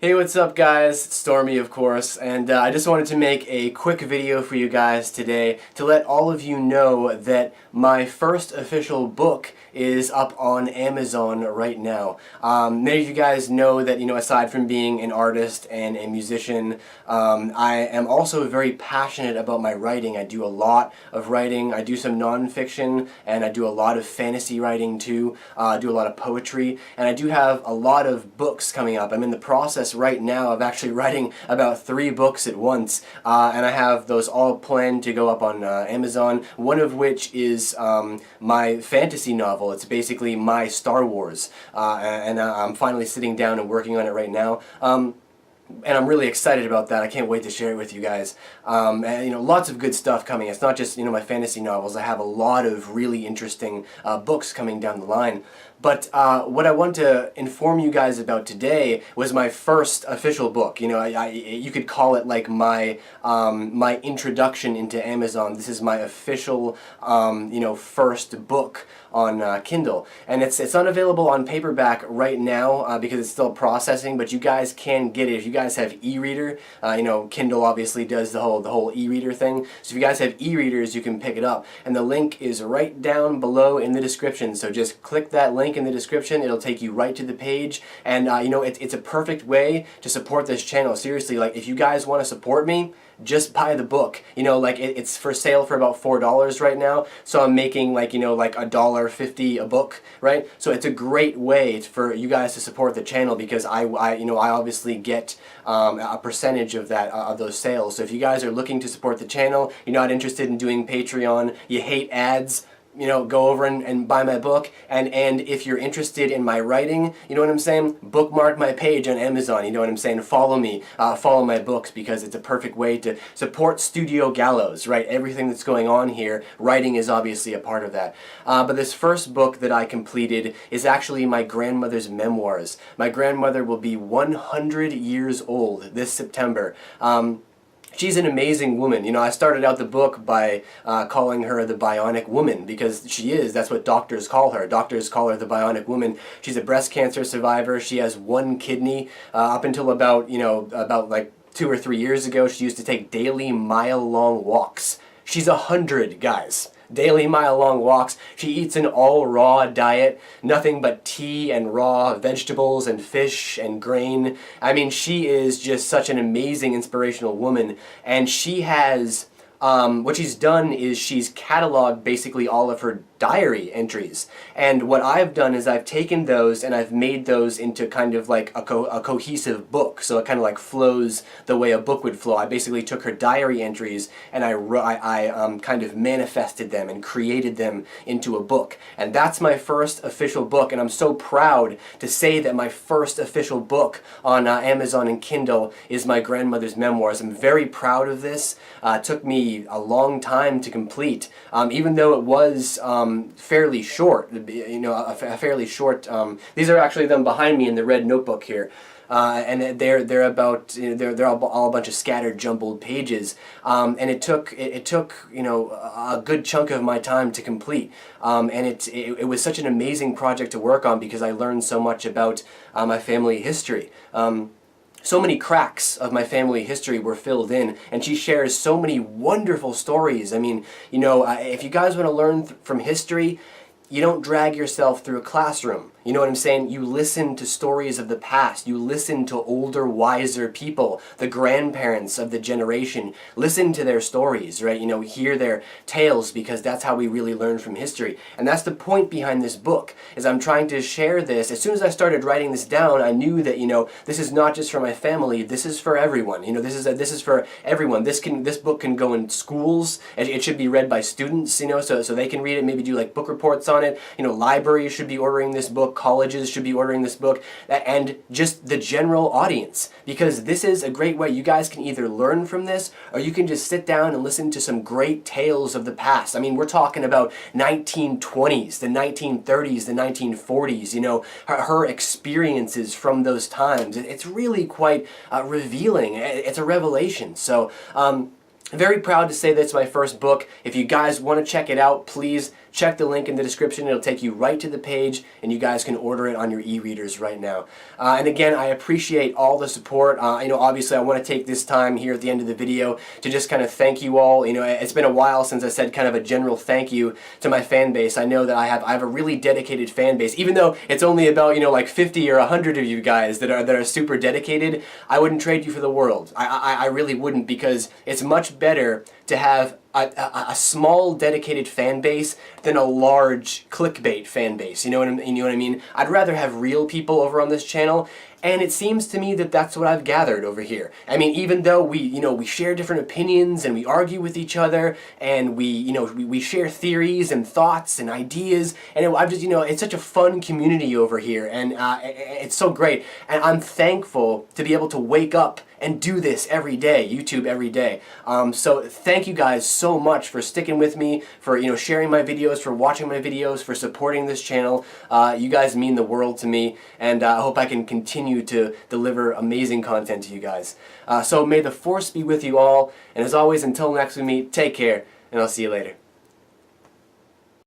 Hey, what's up guys? It's Stormy, of course, and I just wanted to make a quick video for you guys today to let all of you know that my first official book is up on Amazon right now. Many of you guys know that, aside from being an artist and a musician, I am also very passionate about my writing. I do a lot of writing. I do some nonfiction, and I do a lot of fantasy writing too. I do a lot of poetry, and I do have a lot of books coming up. I'm in the process right now of actually writing about 3 books at once, and I have those all planned to go up on Amazon, one of which is my fantasy novel. It's basically my Star Wars, and I'm finally sitting down and working on it right now. And I'm really excited about that. I can't wait to share it with you guys. And lots of good stuff coming. It's not just my fantasy novels. I have a lot of really interesting books coming down the line. But what I want to inform you guys about today was my first official book. You could call it like my my introduction into Amazon. This is my official first book on Kindle, and it's unavailable on paperback right now because it's still processing. But you guys can get it if you guys have e-reader. Kindle obviously does the whole e-reader thing. So if you guys have e-readers, you can pick it up, and the link is right down below in the description. So just click that link in the description. It'll take you right to the page, and it's a perfect way to support this channel. Seriously, like if you guys want to support me, just buy the book. It's for sale for about $4 right now, so I'm making like $1.50 a book, right? So it's a great way for you guys to support the channel because I obviously get a percentage of that of those sales. So if you guys are looking to support the channel, you're not interested in doing Patreon, you hate ads, go over and buy my book, and if you're interested in my writing, you know what I'm saying, bookmark my page on Amazon, you know what I'm saying, follow me, follow my books, because it's a perfect way to support Studio Gallows, right? Everything that's going on here, writing is obviously a part of that. But this first book that I completed is actually my grandmother's memoirs. My grandmother will be 100 years old this September. She's an amazing woman. I started out the book by calling her the Bionic Woman, because she is. That's what doctors call her. Doctors call her the Bionic Woman. She's a breast cancer survivor. She has 1 kidney. Up until about like 2 or 3 years ago, she used to take daily mile-long walks. She's 100, guys. Daily mile-long walks. She eats an all-raw diet, nothing but tea and raw vegetables and fish and grain. I mean, she is just such an amazing, inspirational woman, and she has, what she's done is she's cataloged basically all of her diary entries, and what I've done is I've taken those and I've made those into kind of like a cohesive book, so it kind of like flows the way a book would flow. I basically took her diary entries and I kind of manifested them and created them into a book, and that's my first official book, and I'm so proud to say that my first official book on Amazon and Kindle is my grandmother's memoirs. I'm very proud of this. It took me a long time to complete, even though it was fairly short, a fairly short, these are actually them behind me in the red notebook here, and they're about, they're all a bunch of scattered, jumbled pages, and it took a good chunk of my time to complete, and it was such an amazing project to work on because I learned so much about my family history. So many cracks of my family history were filled in, and she shares so many wonderful stories. I mean, if you guys want to learn from history, you don't drag yourself through a classroom. You know what I'm saying? You listen to stories of the past. You listen to older, wiser people, the grandparents of the generation. Listen to their stories, right? Hear their tales, because that's how we really learn from history. And that's the point behind this book, is I'm trying to share this. As soon as I started writing this down, I knew that, this is not just for my family, this is for everyone. This is for everyone. This book can go in schools. It should be read by students, so they can read it, maybe do like book reports on it. Libraries should be ordering this book. Colleges should be ordering this book, and just the general audience, because this is a great way. You guys can either learn from this, or you can just sit down and listen to some great tales of the past. I mean, we're talking about 1920s, the 1930s, the 1940s, her experiences from those times. It's really quite revealing. It's a revelation. So, very proud to say that's my first book. If you guys want to check it out, please check the link in the description. It'll take you right to the page, and you guys can order it on your e-readers right now. And again, I appreciate all the support. Obviously I want to take this time here at the end of the video to just kind of thank you all. It's been a while since I said kind of a general thank you to my fan base. I know that I have a really dedicated fan base, even though it's only about like 50 or 100 of you guys that are super dedicated. I wouldn't trade you for the world. I really wouldn't, because it's much better to have a small dedicated fan base than a large clickbait fan base. You know what I mean? I'd rather have real people over on this channel, and it seems to me that that's what I've gathered over here. I mean, even though we share different opinions and we argue with each other, and we share theories and thoughts and ideas, and I've just it's such a fun community over here, and it's so great. And I'm thankful to be able to wake up and do this every day, YouTube every day. So thank you guys so much for sticking with me, for sharing my videos, for watching my videos, for supporting this channel. You guys mean the world to me, and I hope I can continue to deliver amazing content to you guys. So may the force be with you all, and as always, until next we meet, take care, and I'll see you later.